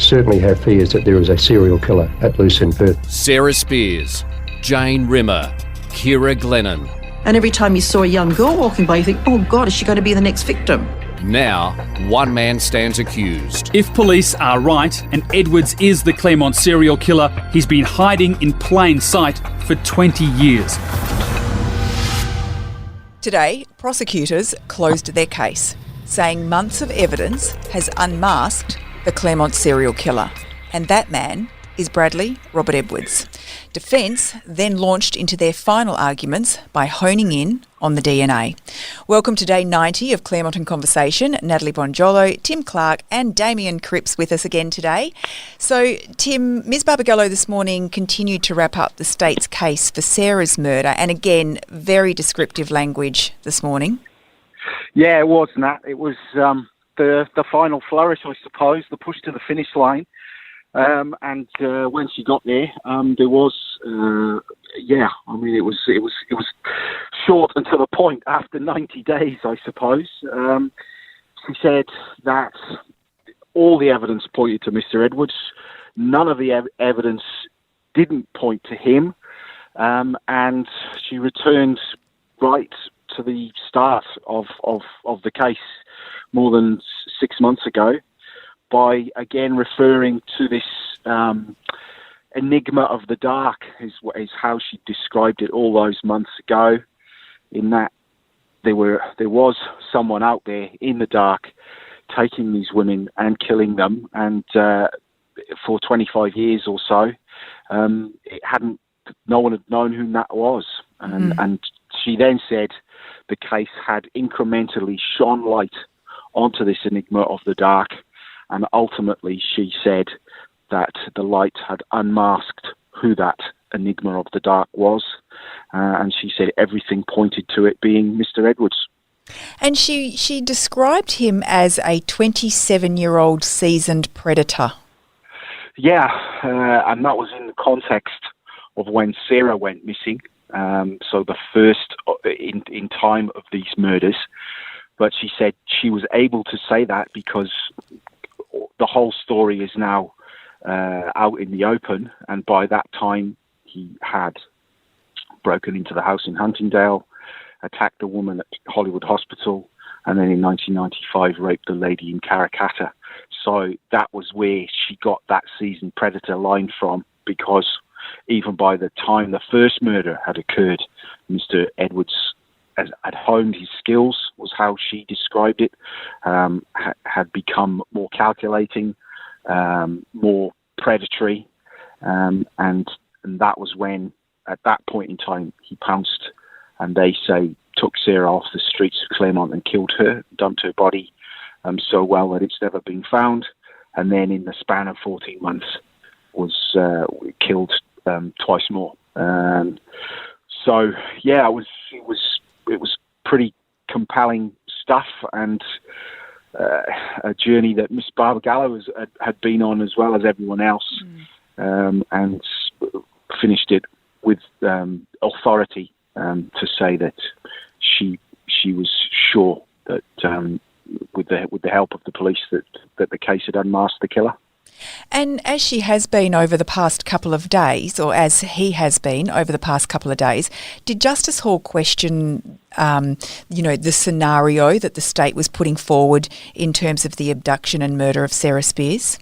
certainly have fears that there is a serial killer at loose in Perth. Sarah Spears, Jane Rimmer, Kira Glennon. And every time you saw a young girl walking by, you think, oh God, is she going to be the next victim? Now, one man stands accused. If police are right and Edwards is the Claremont serial killer, he's been hiding in plain sight for 20 years. Today, prosecutors closed their case, saying months of evidence has unmasked the Claremont serial killer. And that man is Bradley Robert Edwards. Defence then launched into their final arguments by honing in on the DNA. Welcome to Day 90 of Claremont in Conversation. Natalie Bonjolo, Tim Clarke and Damien Cripps with us again today. So, Tim, Ms Barbagallo this morning continued to wrap up the state's case for Sarah's murder, and again, very descriptive language this morning. Yeah, it was, Nat. It was the final flourish, I suppose, the push to the finish line. And when she got there, there was, it was short and to the point after 90 days, I suppose. She said that all the evidence pointed to Mr. Edwards. None of the evidence didn't point to him. And she returned right to the start of the case more than 6 months ago, by again referring to this enigma of the dark, is how she described it all those months ago, in that there was someone out there in the dark taking these women and killing them, and for 25 years or so, no one had known who that was, and she then said the case had incrementally shone light onto this enigma of the dark. And ultimately, she said that the light had unmasked who that enigma of the dark was. And she said everything pointed to it being Mr. Edwards. And she described him as a 27-year-old seasoned predator. Yeah, and that was in the context of when Sarah went missing. So the first in time of these murders. But she said she was able to say that because the whole story is now out in the open, and by that time he had broken into the house in Huntingdale, attacked a woman at Hollywood Hospital, and then in 1995 raped a lady in Karrakatta. So that was where she got that seasoned predator line from, because even by the time the first murder had occurred, Mr. Edwards had honed his skills, was how she described it, had become more calculating, more predatory, and that was when, at that point in time, he pounced, and they say took Sarah off the streets of Claremont and killed her, dumped her body so well that it's never been found, and then in the span of 14 months was killed twice more. So yeah, it was pretty compelling stuff, and a journey that Miss Barbagallo had been on as well as everyone else, and finished it with authority to say that she was sure that with the help of the police that the case had unmasked the killer. And as she has been over the past couple of days, or as he has been over the past couple of days, did Justice Hall question, the scenario that the state was putting forward in terms of the abduction and murder of Sarah Spears?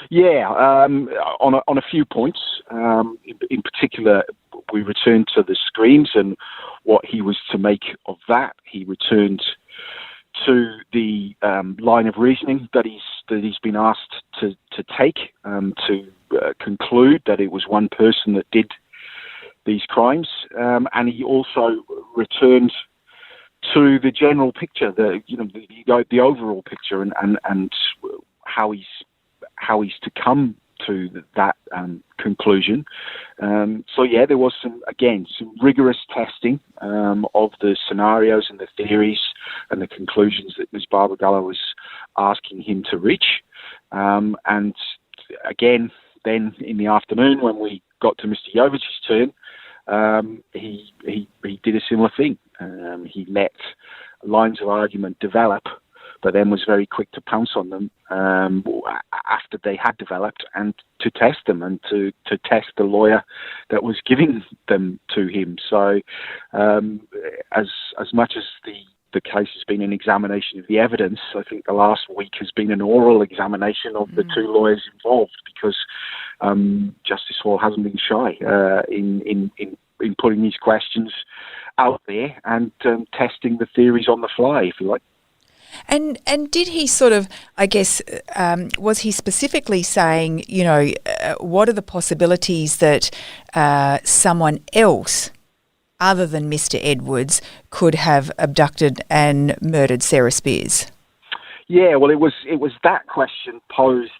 Yeah, on a few points. In particular, we returned to the screams and what he was to make of that. He returned to the line of reasoning that he's been asked to take to conclude that it was one person that did these crimes, and he also returned to the general picture, the overall picture, and how he's to come to that conclusion. So yeah, there was some rigorous testing of the scenarios and the theories and the conclusions that Ms. Barbagallo was asking him to reach. And again, then in the afternoon when we got to Mr. Jovich's turn, he did a similar thing. He let lines of argument develop but then was very quick to pounce on them after they had developed, and to test them and to test the lawyer that was giving them to him. So as much as the case has been an examination of the evidence, I think the last week has been an oral examination of the two lawyers involved, because Justice Hall hasn't been shy in putting these questions out there and testing the theories on the fly, if you like. And did he sort of, I guess, was he specifically saying, what are the possibilities that someone else other than Mr. Edwards could have abducted and murdered Sarah Spiers? Yeah, well, it was that question posed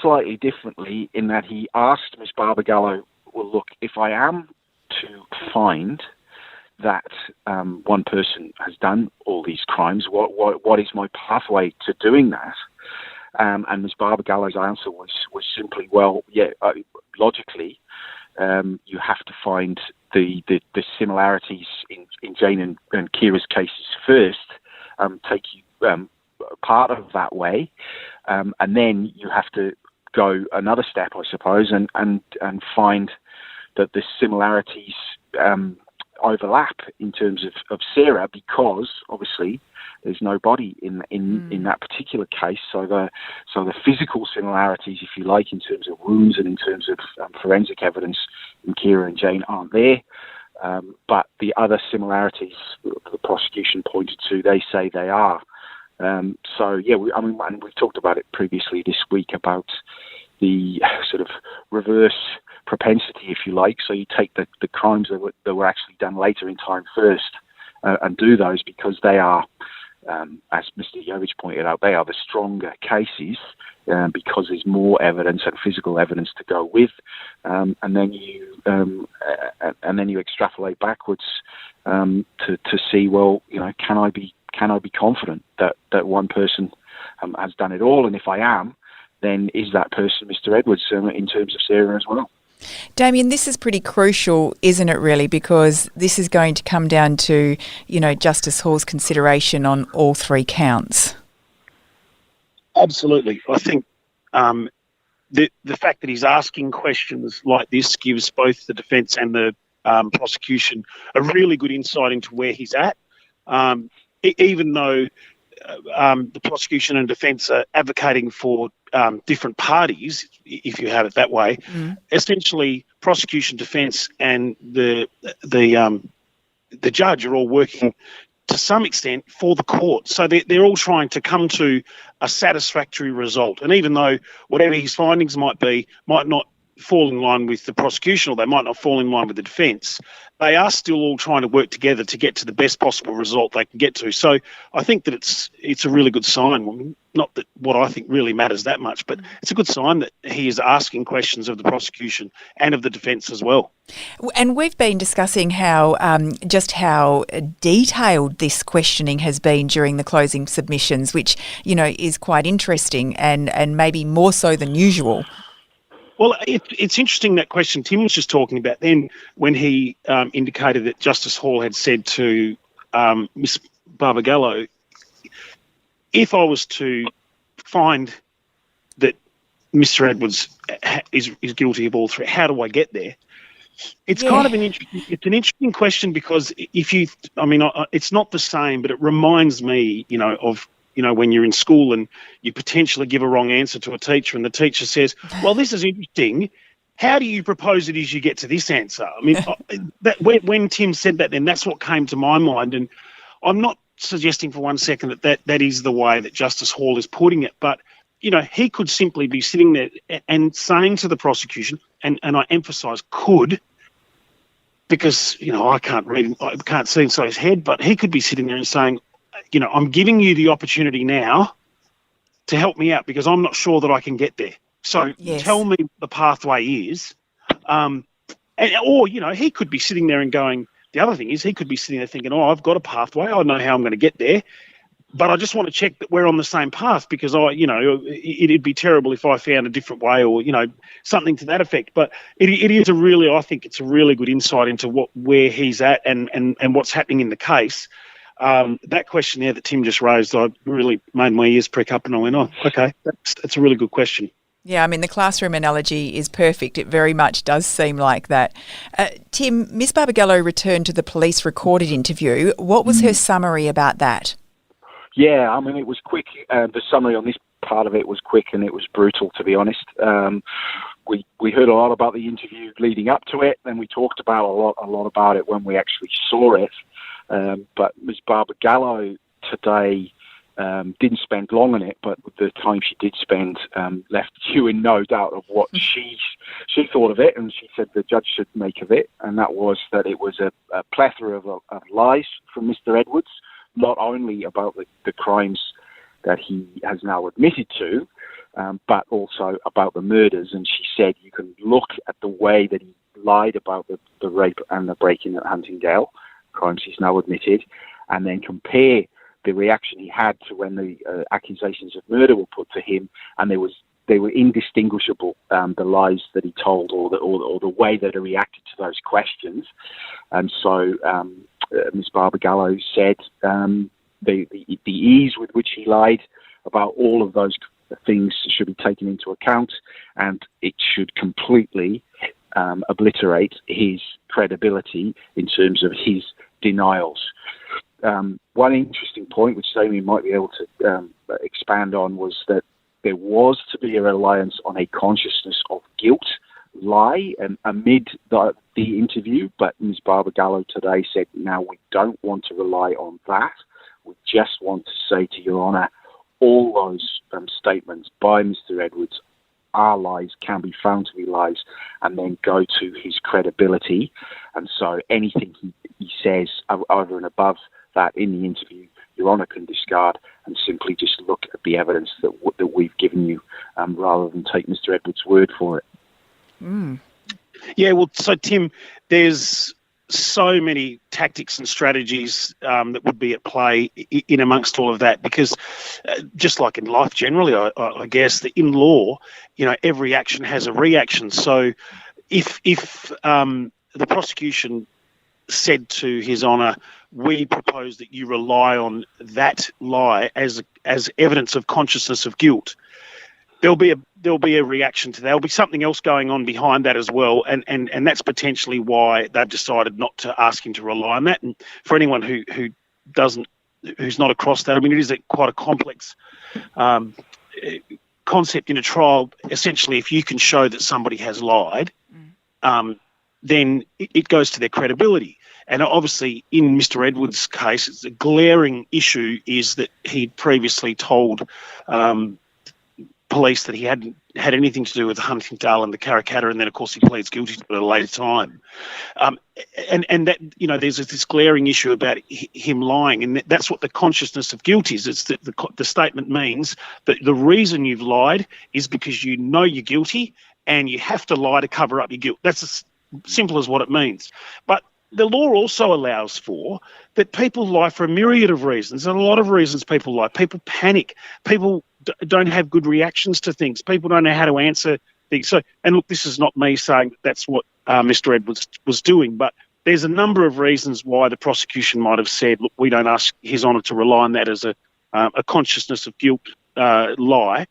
slightly differently, in that he asked Ms. Barbagallo, well, look, if I am to find that one person has done all these crimes, what is my pathway to doing that? And Ms. Barbagallo's answer was simply, well, yeah, logically, you have to find the similarities in Jane and Kira's cases first, take you part of that way, and then you have to go another step, I suppose, and find that the similarities overlap in terms of Sarah, because obviously there's no body in that particular case. So the physical similarities, if you like, in terms of wounds and in terms of forensic evidence in Kira and Jane aren't there. But the other similarities the prosecution pointed to, they say they are. So yeah, and we've talked about it previously this week about the sort of reverse propensity, if you like. So you take the crimes that were actually done later in time first, and do those because they are, as Mr. Jovich pointed out, they are the stronger cases because there's more evidence and physical evidence to go with, and then you extrapolate backwards to see, well, can I be confident that one person has done it all, and if I am, then is that person Mr. Edwards in terms of Sarah as well? Damien, this is pretty crucial, isn't it, really, because this is going to come down to, Justice Hall's consideration on all three counts. Absolutely. I think the fact that he's asking questions like this gives both the defence and the prosecution a really good insight into where he's at, even though the prosecution and defence are advocating for different parties, if you have it that way. Essentially, prosecution, defence, and the judge are all working to some extent for the court. So they're all trying to come to a satisfactory result. And even though whatever his findings might be, might not fall in line with the prosecution, or they might not fall in line with the defence, they are still all trying to work together to get to the best possible result they can get to. So I think that it's a really good sign. Not that what I think really matters that much, but it's a good sign that he is asking questions of the prosecution and of the defence as well. And we've been discussing how detailed this questioning has been during the closing submissions, which, is quite interesting and maybe more so than usual. Well, it's interesting, that question Tim was just talking about then, when he indicated that Justice Hall had said to Miss Barbagallo, if I was to find that Mr. Edwards is guilty of all three, how do I get there? It's kind of an interesting question, because it's not the same, but it reminds me, of when you're in school and you potentially give a wrong answer to a teacher, and the teacher says, well, this is interesting. How do you propose it is you get to this answer? I mean, when Tim said that, then that's what came to my mind. And I'm not suggesting for one second that is the way that Justice Hall is putting it. But, he could simply be sitting there and saying to the prosecution, and I emphasise could, because, I can't see inside his head, but he could be sitting there and saying, I'm giving you the opportunity now to help me out, because I'm not sure that I can get there. So tell me the pathway is. Or he could be sitting there and going, the other thing is he could be sitting there thinking, I've got a pathway. I know how I'm going to get there. But I just want to check that we're on the same path, because it'd be terrible if I found a different way, or, something to that effect. But it is I think it's a really good insight into where he's at and what's happening in the case. that question there that Tim just raised, I really made my ears prick up, and I went, "Oh, okay, that's a really good question." Yeah, I mean, the classroom analogy is perfect. It very much does seem like that. Tim, Miss Barbagallo returned to the police recorded interview. What was her summary about that? Yeah, I mean, it was quick. The summary on this part of it was quick, and it was brutal, to be honest. We heard a lot about the interview leading up to it, then we talked about a lot about it when we actually saw it. But Ms. Barbagallo today didn't spend long on it, but the time she did spend left you in no doubt of what she thought of it, and she said the judge should make of it, and that was that it was a plethora of lies from Mr. Edwards, not only about the crimes that he has now admitted to, but also about the murders. And she said you can look at the way that he lied about the rape and the break-in at Huntingdale, crimes he's now admitted, and then compare the reaction he had to when the accusations of murder were put to him, and they were indistinguishable, the lies that he told or the way that he reacted to those questions. And so Ms. Barbagallo said the ease with which he lied about all of those things should be taken into account, and it should completely obliterate his credibility in terms of his denials. One interesting point, which Amy might be able to expand on, was that there was to be a reliance on a consciousness of guilt lie amid the interview, but Ms. Barbagallo today said, now we don't want to rely on that. We just want to say to Your Honour, all those statements by Mr. Edwards are lies, can be found to be lies, and then go to his credibility. And so anything he says over and above that in the interview, Your Honour can discard and simply just look at the evidence that we've given you, rather than take Mr. Edwards' word for it. Mm. Yeah, well, so Tim, there's so many tactics and strategies that would be at play in amongst all of that, because just like in life generally, I guess that in law, every action has a reaction. So if the prosecution said to His Honour, we propose that you rely on that lie as evidence of consciousness of guilt, there'll be a reaction to that. There'll be something else going on behind that as well, and that's potentially why they've decided not to ask him to rely on that. And for anyone who's not across that, I mean, it is quite a complex concept in a trial. Essentially, if you can show that somebody has lied, then it goes to their credibility. And obviously, in Mr. Edwards' case, it's a glaring issue is that he'd previously told police that he hadn't had anything to do with Huntingdale and the Karrakatta, and then, of course, he pleads guilty to it at a later time. And that, there's this glaring issue about him lying, and that's what the consciousness of guilt is. It's that the statement means that the reason you've lied is because you know you're guilty and you have to lie to cover up your guilt. That's as simple as what it means. But the law also allows for that people lie for a myriad of reasons. And a lot of reasons people lie. People panic. People don't have good reactions to things. People don't know how to answer things. So, and look, this is not me saying that's what Mr. Edwards was doing, but there's a number of reasons why the prosecution might have said, look, we don't ask His Honour to rely on that as a consciousness of guilt lie,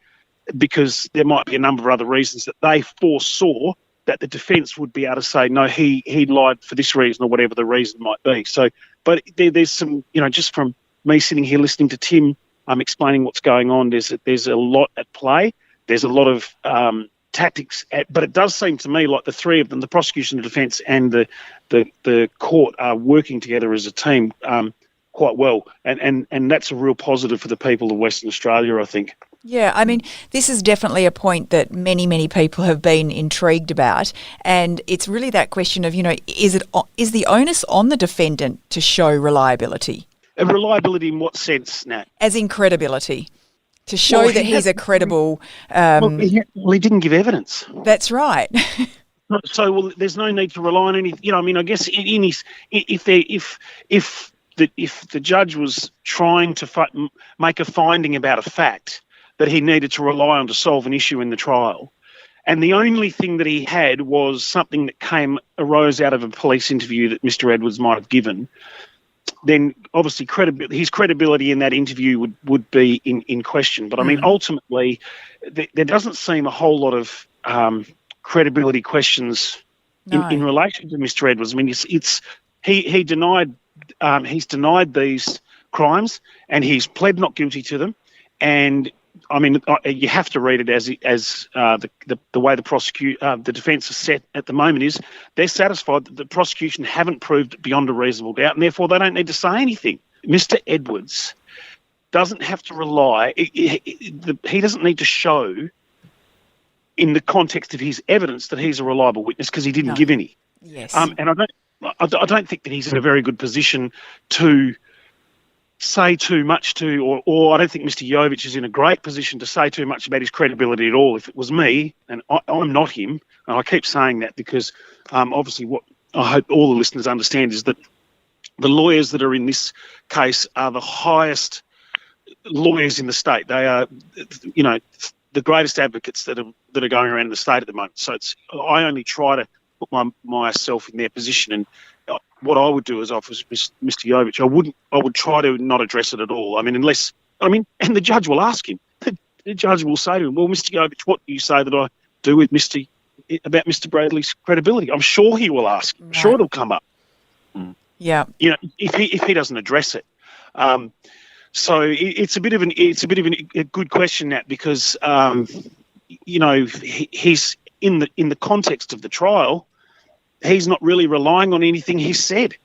because there might be a number of other reasons that they foresaw that the defence would be able to say, no, he lied for this reason or whatever the reason might be. So, but there's some, just from me sitting here listening to Tim explaining what's going on, there's a lot at play. There's a lot of tactics, but it does seem to me like the three of them, the prosecution, the defence and the court, are working together as a team quite well. And that's a real positive for the people of Western Australia, I think. Yeah, I mean, this is definitely a point that many, many people have been intrigued about, and it's really that question of, is the onus on the defendant to show reliability? Reliability in what sense, Nat? As in credibility, to show that he's a credible... he didn't give evidence. That's right. So, there's no need to rely on any... I guess if the judge was trying to make a finding about a fact that he needed to rely on to solve an issue in the trial, and the only thing that he had was something that arose out of a police interview that Mr. Edwards might have given, then obviously his credibility in that interview would be in question. But I mean, ultimately, there doesn't seem a whole lot of credibility questions in relation to Mr. Edwards. I mean, he denied he's denied these crimes, and he's pled not guilty to them. And I mean, you have to read it as the way the defence is set at the moment is they're satisfied that the prosecution haven't proved it beyond a reasonable doubt, and therefore they don't need to say anything. Mr. Edwards doesn't have to rely. He doesn't need to show in the context of his evidence that he's a reliable witness because he didn't give any. Yes. And I don't think that he's in a very good position to say too much or I don't think Mr. Jovich is in a great position to say too much about his credibility at all. If it was me, and I'm not him, and I keep saying that because obviously what I hope all the listeners understand is that the lawyers that are in this case are the highest lawyers in the state. They are, the greatest advocates that are going around in the state at the moment. So I only try to put myself in their position, and what I would do is, if it was Mr. Jovich, I would try to not address it at all. I mean, and the judge will ask him. The judge will say to him, "Well, Mr. Jovich, what do you say that I do with about Mr. Bradley's credibility?" I'm sure he will ask. I'm sure it'll come up. Yeah. If he doesn't address it. So it's a bit of a good question, Nat, because he's in the context of the trial. He's not really relying on anything he said.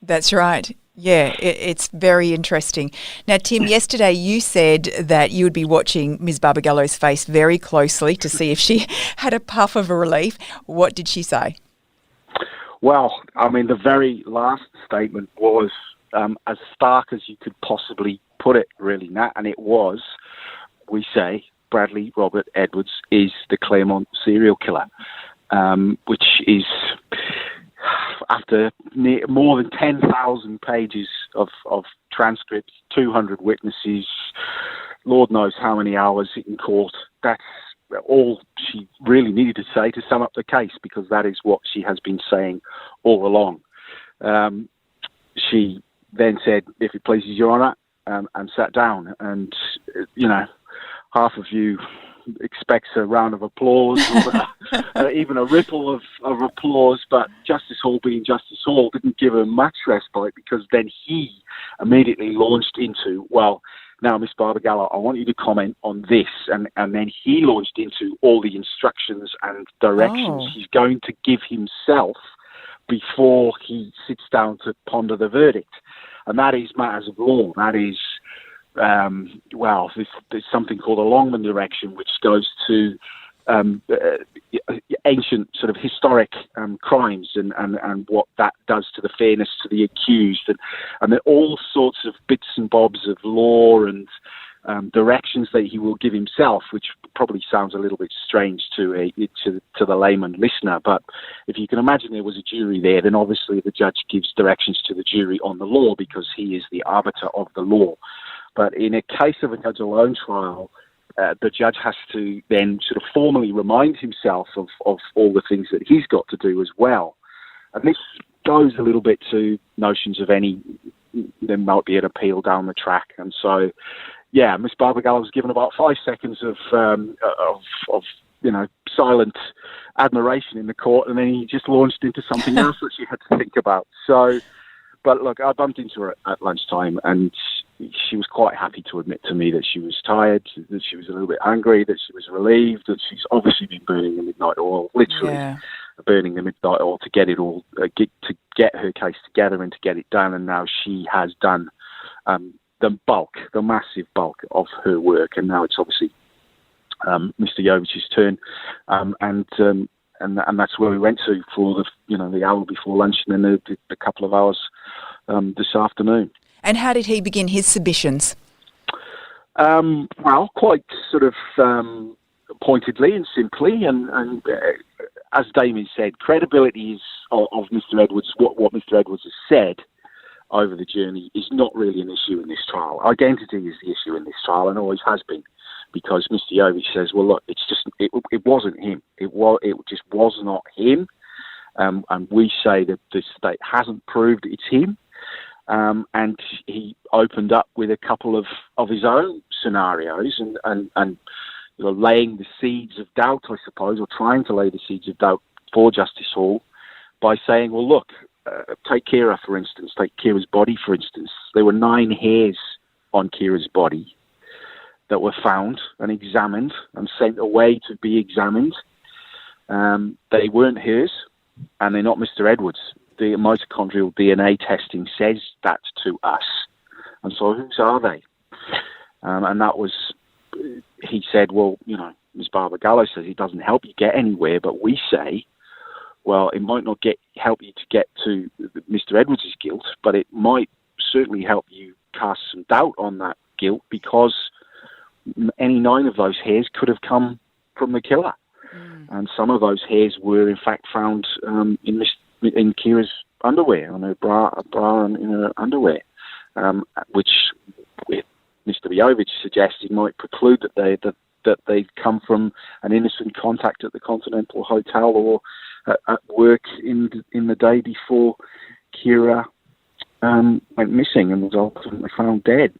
That's right. Yeah, it's very interesting. Now, Tim, yesterday you said that you would be watching Ms. Barbagallo's face very closely to see if she had a puff of a relief. What did she say? Well, I mean, the very last statement was as stark as you could possibly put it, really, Nat, and it was, we say, Bradley Robert Edwards is the Claremont serial killer. Which is, after more than 10,000 pages of transcripts, 200 witnesses, Lord knows how many hours in court, that's all she really needed to say to sum up the case, because that is what she has been saying all along. She then said, "If it pleases Your Honour," and sat down. And, half of you expects a round of applause or even a ripple of applause, but Justice Hall, being Justice Hall, didn't give her much respite, because then he immediately launched into, "Well, now, Miss Barbagallo, I want you to comment on this," and then he launched into all the instructions and directions he's going to give himself before he sits down to ponder the verdict. And that is matters of law. That is there's something called a Longman direction, which goes to ancient sort of historic crimes and what that does to the fairness to the accused, and there are all sorts of bits and bobs of law and directions that he will give himself, which probably sounds a little bit strange to the layman listener. But if you can imagine there was a jury there, then obviously the judge gives directions to the jury on the law, because he is the arbiter of the law. But in a case of a judge alone trial, the judge has to then sort of formally remind himself of all the things that he's got to do as well. And this goes a little bit to notions of there might be an appeal down the track. And so, yeah, Miss Barbagallo was given about 5 seconds of silent admiration in the court, and then he just launched into something else that she had to think about. So, but look, I bumped into her at lunchtime, and she was quite happy to admit to me that she was tired, that she was a little bit angry, that she was relieved, that she's obviously been burning the midnight oil, literally burning the midnight oil to get it all, to get her case together and to get it done. And now she has done the massive bulk of her work, and now it's obviously Mr. Jovich's turn, and that's where we went to for the hour before lunch, and then the couple of hours this afternoon. And how did he begin his submissions? Well, quite sort of pointedly and simply, and as Damien said, credibility of Mr. Edwards, what Mr. Edwards has said over the journey, is not really an issue in this trial. Identity is the issue in this trial, and always has been, because Mr. Jovich says, well, look, it wasn't him. It just was not him, and we say that the state hasn't proved it's him. And he opened up with a couple of his own scenarios and laying the seeds of doubt, I suppose, or trying to lay the seeds of doubt for Justice Hall by saying, well, look, take Kira, for instance, take Kira's body, for instance. There were 9 hairs on Kira's body that were found and examined and sent away to be examined. They weren't hers, and they're not Mr. Edwards. The mitochondrial DNA testing says that to us. And so whose are they? And that was, he said, well, Ms. Barbagallo says it doesn't help you get anywhere, but we say, well, it might not help you to get to Mr. Edwards' guilt, but it might certainly help you cast some doubt on that guilt, because any 9 of those hairs could have come from the killer. And some of those hairs were, in fact, found in Kira's underwear, on her bra and in her underwear, which Mr. Jovich suggested might preclude that they'd come from an innocent contact at the Continental Hotel or at work in the day before Kira went missing and was ultimately found dead.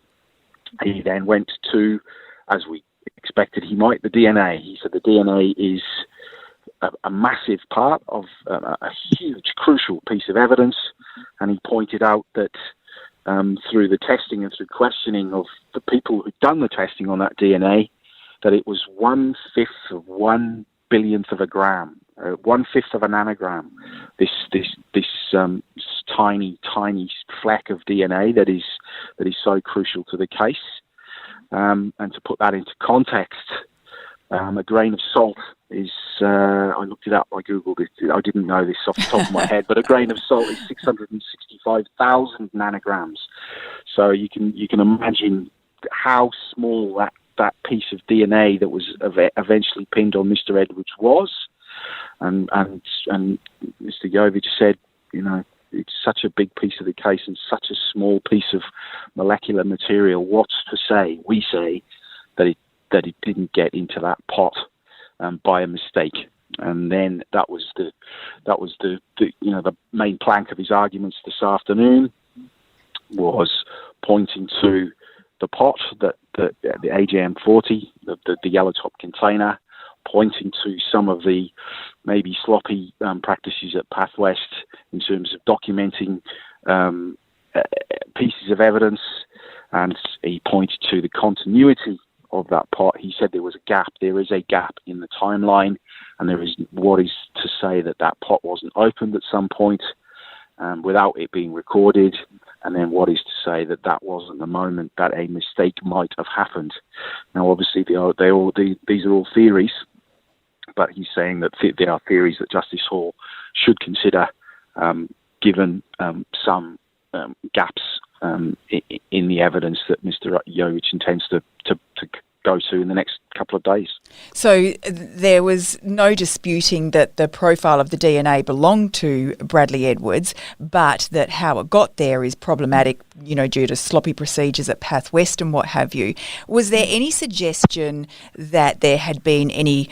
He then went to, as we expected he might, the DNA. He said the DNA is a massive part of a huge, crucial piece of evidence, and he pointed out that through the testing and through questioning of the people who'd done the testing on that DNA, that it was 1/5 of 1 billionth of a gram, 1/5 of a nanogram. This tiny fleck of DNA that is so crucial to the case. And to put that into context, a grain of salt is, I looked it up, I googled it, I didn't know this off the top of my head, but a grain of salt is 665,000 nanograms. So you can imagine how small that piece of DNA that was eventually pinned on Mr. Edwards was. And Mr. Jovich said, it's such a big piece of the case and such a small piece of molecular material. What's to say? We say that it didn't get into that pot by a mistake. And then that was the main plank of his arguments this afternoon, was pointing to the pot, that the AJM40, the yellow top container, pointing to some of the maybe sloppy practices at Path West in terms of documenting pieces of evidence, and he pointed to the continuity of that pot. He said there was a gap. There is a gap in the timeline, and there is what is to say that pot wasn't opened at some point without it being recorded, and then what is to say that wasn't the moment that a mistake might have happened. Now, obviously, these are all theories, but he's saying that there are theories that Justice Hall should consider, given some gaps in the evidence that Mr. Jovich intends to go to in the next couple of days. So there was no disputing that the profile of the DNA belonged to Bradley Edwards, but that how it got there is problematic, due to sloppy procedures at Path West and what have you. Was there any suggestion that there had been any,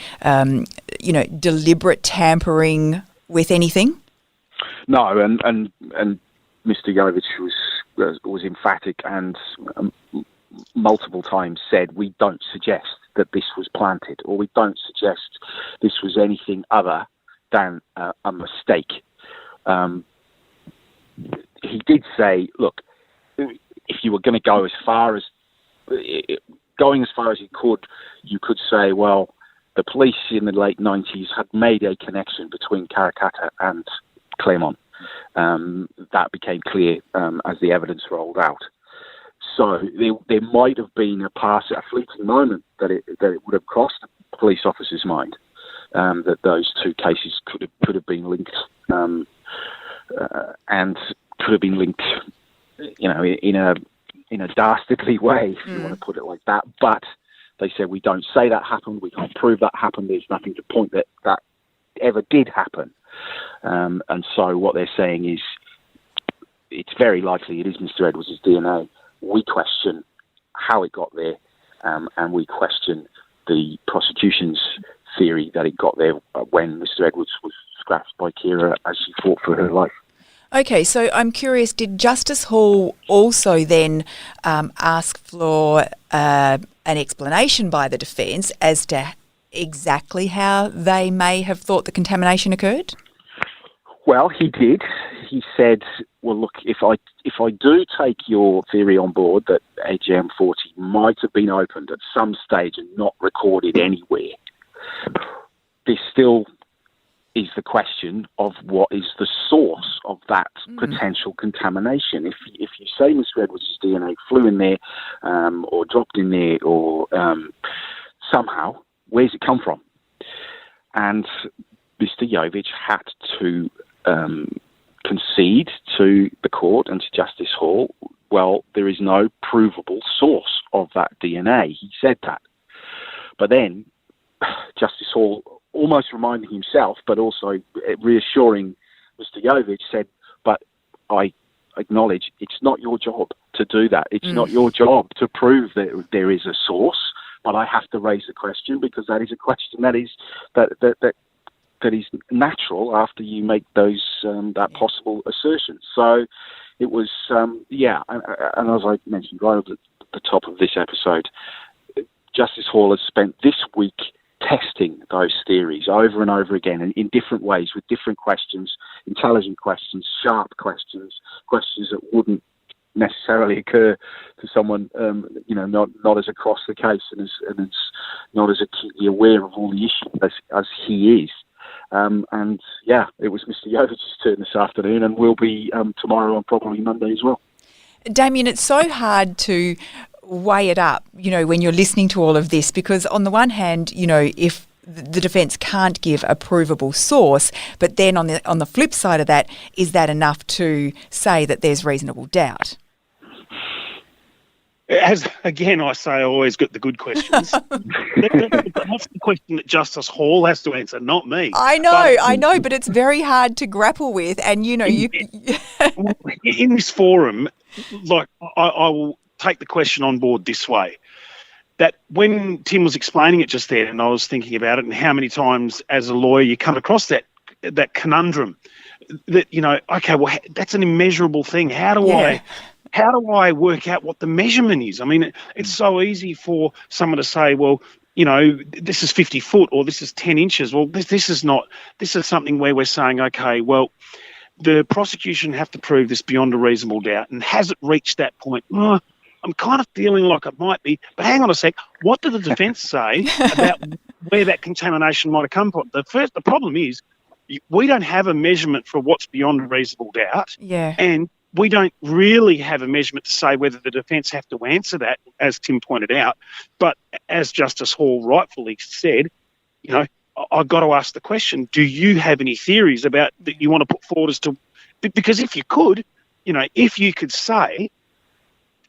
deliberate tampering with anything? No, and Mr. Jovich was emphatic and multiple times said, we don't suggest that this was planted, or we don't suggest this was anything other than a mistake. He did say, look, if you were going to go as far as you could say, well, the police in the late 90s had made a connection between Karrakatta and Claremont. That became clear as the evidence rolled out. So there might have been a fleeting moment that it would have crossed the police officer's mind that those two cases could have been linked, and could have been linked, in a dastardly way, if you want to put it like that. But they said, we don't say that happened. We can't prove that happened. There's nothing to point that ever did happen. And so what they're saying is, it's very likely it is Mr. Edwards' DNA. We question how it got there, and we question the prosecution's theory that it got there when Mr. Edwards was scratched by Kira as she fought for her life. Okay, so I'm curious, did Justice Hall also then ask for an explanation by the defence as to exactly how they may have thought the contamination occurred? Well, he did. He said, well, look, if I do take your theory on board that AGM40 might have been opened at some stage and not recorded anywhere, there still is the question of what is the source of that potential contamination. If you say Mr. Edwards' DNA flew in there or dropped in there or somehow, where's it come from? And Mr. Jovic had to concede to the court and to Justice Hall, well, there is no provable source of that DNA. He said that. But then Justice Hall, almost reminding himself, but also reassuring Mr. Jovic, said, but I acknowledge it's not your job to do that. It's not your job to prove that there is a source, but I have to raise the question because that is a question that is natural after you make those that possible assertions. So it was, and as I mentioned right at the top of this episode, Justice Hall has spent this week testing those theories over and over again in different ways with different questions, intelligent questions, sharp questions, questions that wouldn't necessarily occur to someone, not as across the case and as not as acutely aware of all the issues as he is. It was Mr. Jovic's turn this afternoon and will be tomorrow and probably Monday as well. Damien, it's so hard to weigh it up, when you're listening to all of this, because on the one hand, if the defence can't give a provable source, but then on the flip side of that, is that enough to say that there's reasonable doubt? As again, I say, I always get the good questions. That's the question that Justice Hall has to answer, not me. I know, but it's very hard to grapple with. And you in this forum, like I will take the question on board this way: that when Tim was explaining it just then, and I was thinking about it, and how many times as a lawyer you come across that conundrum, that okay, well that's an immeasurable thing. How do I work out what the measurement is? I mean, it's so easy for someone to say, well, this is 50 foot or this is 10 inches. Well, this is not. This is something where we're saying, okay, well, the prosecution have to prove this beyond a reasonable doubt. And has it reached that point? I'm kind of feeling like it might be. But hang on a sec. What did the defence say about where that contamination might have come from? The problem is we don't have a measurement for what's beyond a reasonable doubt. Yeah. And we don't really have a measurement to say whether the defence have to answer that, as Tim pointed out. But as Justice Hall rightfully said, I've got to ask the question, do you have any theories about that you want to put forward as to... Because if you could, if you could say,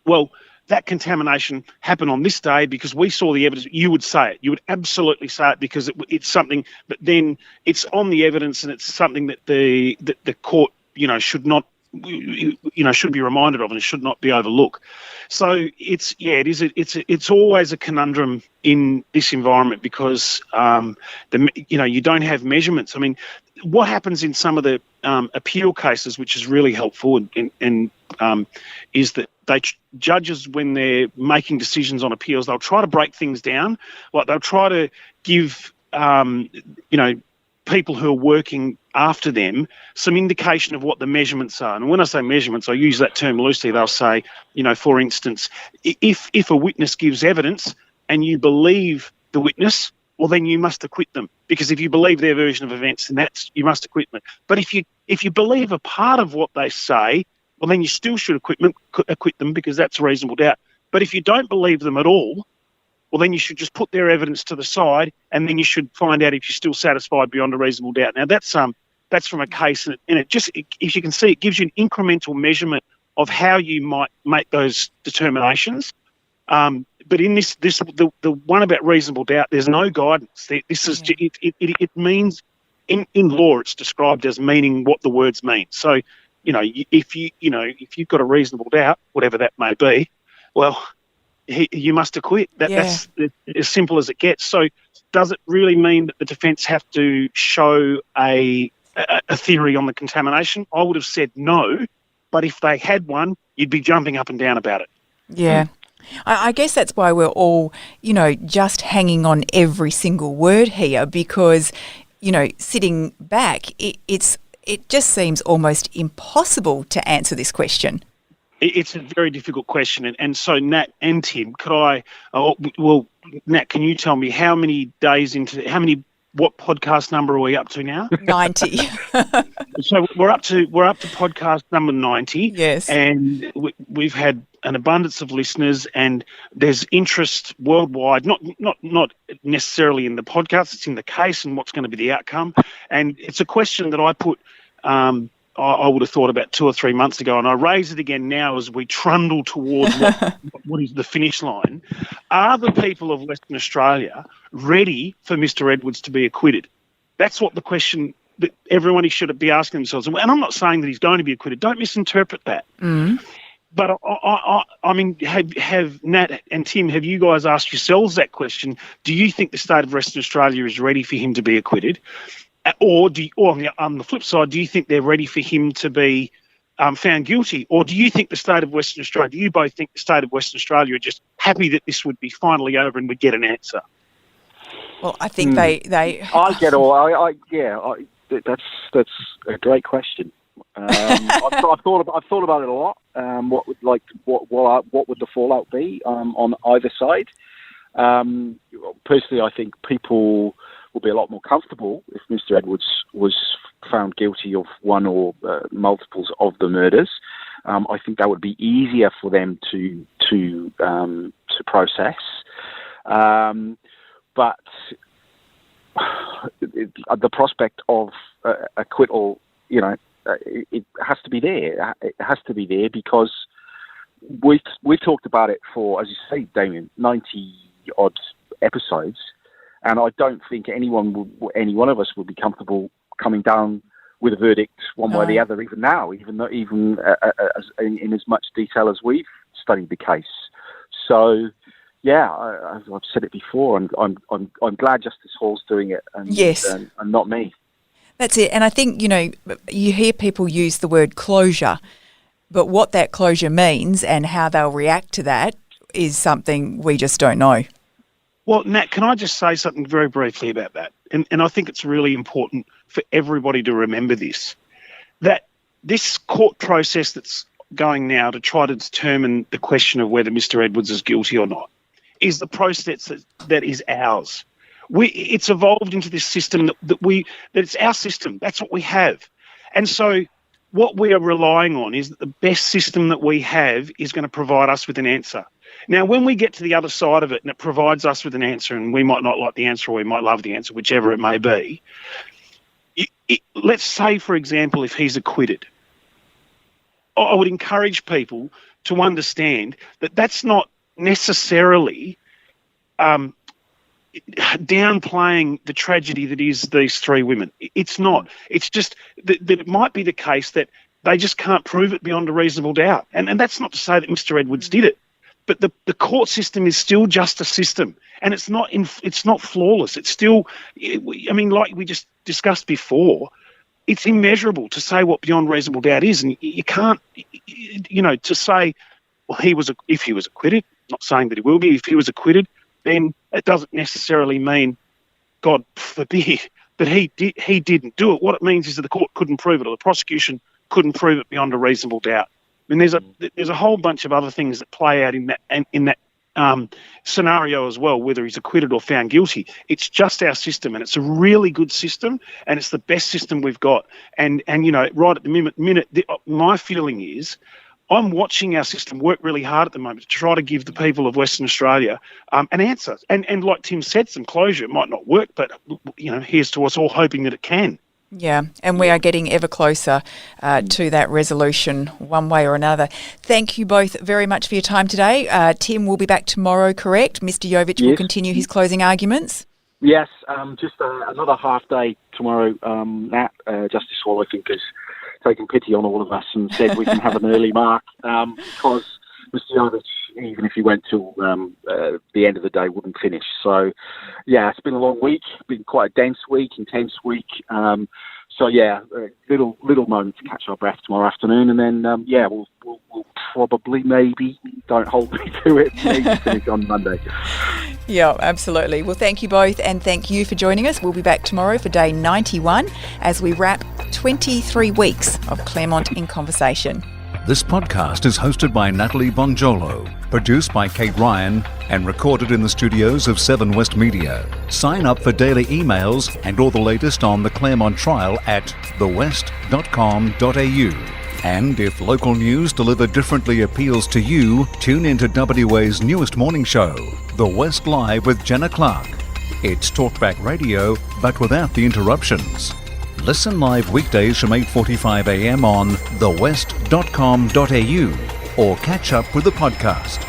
well, that contamination happened on this day because we saw the evidence, you would say it. You would absolutely say it because it's something, but then it's on the evidence and it's something that the court, should not, should be reminded of and it should not be overlooked. So it's always a conundrum in this environment because you don't have measurements. I mean, what happens in some of the appeal cases, which is really helpful, and is that judges, when they're making decisions on appeals, they'll try to break things down. Like they'll try to give people who are working after them some indication of what the measurements are. And when I say measurements, I use that term loosely. They'll say, for instance, if a witness gives evidence and you believe the witness, well, then you must acquit them, because if you believe their version of events, then you must acquit them. But if you believe a part of what they say, well, then you still should acquit them because that's a reasonable doubt. But if you don't believe them at all, well, then you should just put their evidence to the side, and then you should find out if you're still satisfied beyond a reasonable doubt. Now, that's from a case, and it just, if you can see, it gives you an incremental measurement of how you might make those determinations. But in the one about reasonable doubt, there's no guidance. This is it means in law it's described as meaning what the words mean. So, if you've got a reasonable doubt, whatever that may be, well, you must acquit. That's as simple as it gets. So does it really mean that the defence have to show a a theory on the contamination, I would have said no. But if they had one, you'd be jumping up and down about it. Yeah. I guess that's why we're all, just hanging on every single word here because, sitting back, it just seems almost impossible to answer this question. It's a very difficult question. And so, Nat and Tim, Nat, can you tell me how many days what podcast number are we up to now? 90. So we're up to podcast number 90. Yes. And we've had an abundance of listeners, and there's interest worldwide, not necessarily in the podcast, it's in the case and what's going to be the outcome. And it's a question that I put, I would have thought about 2 or 3 months ago, and I raise it again now as we trundle towards what is the finish line. Are the people of Western Australia ready for Mr. Edwards to be acquitted? That's what the question that everyone should be asking themselves. And I'm not saying that he's going to be acquitted. Don't misinterpret that. Mm. But I mean, have Nat and Tim, have you guys asked yourselves that question? Do you think the state of Western Australia is ready for him to be acquitted? Or on the flip side, do you think they're ready for him to be found guilty? Or do you think the state of Western Australia, do you both think the state of Western Australia are just happy that this would be finally over and we'd get an answer? Well, I think they. I get all. That's a great question. I've thought about it a lot. What would the fallout be on either side? Personally, I think people will be a lot more comfortable if Mr. Edwards was found guilty of one or multiples of the murders. I think that would be easier for them to process. But the prospect of acquittal, it has to be there. It has to be there because we've talked about it for, as you say, Damien, 90 odd episodes, and I don't think any one of us would be comfortable coming down with a verdict one way or the other, even now, in as much detail as we've studied the case. So, yeah, I've said it before, and I'm glad Justice Hall's doing it, and not me. That's it. And I think, you hear people use the word closure, but what that closure means and how they'll react to that is something we just don't know. Well, Nat, can I just say something very briefly about that? And I think it's really important for everybody to remember this, that this court process that's going now to try to determine the question of whether Mr. Edwards is guilty or not is the process that is ours. It's evolved into this system that it's our system. That's what we have. And so what we are relying on is that the best system that we have is going to provide us with an answer. Now, when we get to the other side of it and it provides us with an answer, and we might not like the answer or we might love the answer, whichever it may be, let's say, for example, if he's acquitted, I would encourage people to understand that that's not necessarily downplaying the tragedy that is these three women. It's not. It's just that it might be the case that they just can't prove it beyond a reasonable doubt. And that's not to say that Mr. Edwards did it. But the court system is still just a system, and it's not flawless. It's still, like we just discussed before, it's immeasurable to say what beyond reasonable doubt is, and you can't, to say, well, if he was acquitted, not saying that he will be, if he was acquitted, then it doesn't necessarily mean, God forbid, that he didn't do it. What it means is that the court couldn't prove it, or the prosecution couldn't prove it beyond a reasonable doubt. I mean, there's a whole bunch of other things that play out in that scenario as well, whether he's acquitted or found guilty. It's just our system, and it's a really good system, and it's the best system we've got. And right at the minute, my feeling is I'm watching our system work really hard at the moment to try to give the people of Western Australia an answer. And like Tim said, some closure. It might not work, but here's to us all hoping that it can. Yeah, and we are getting ever closer to that resolution one way or another. Thank you both very much for your time today. Tim will be back tomorrow, correct? Mr. Jovic will continue his closing arguments? Yes, just another half day tomorrow. Nat, Justice Hall, I think, has taken pity on all of us and said we can have an early mark because Mr. Jovic, even if he went till the end of the day, wouldn't finish. So, yeah, it's been a long week, been quite a dense week, intense week. So yeah, little moment to catch our breath tomorrow afternoon, and then we'll probably, maybe, don't hold me to it, maybe finish on Monday. Yeah, absolutely. Well, thank you both, and thank you for joining us. We'll be back tomorrow for day 91 as we wrap 23 weeks of Claremont in Conversation. This podcast is hosted by Natalie Bongiolo, produced by Kate Ryan, and recorded in the studios of 7 West Media. Sign up for daily emails and all the latest on the Claremont trial at thewest.com.au. And if local news delivered differently appeals to you, tune into WA's newest morning show, The West Live with Jenna Clarke. It's talkback radio, but without the interruptions. Listen live weekdays from 8:45 a.m. on thewest.com.au or catch up with the podcast.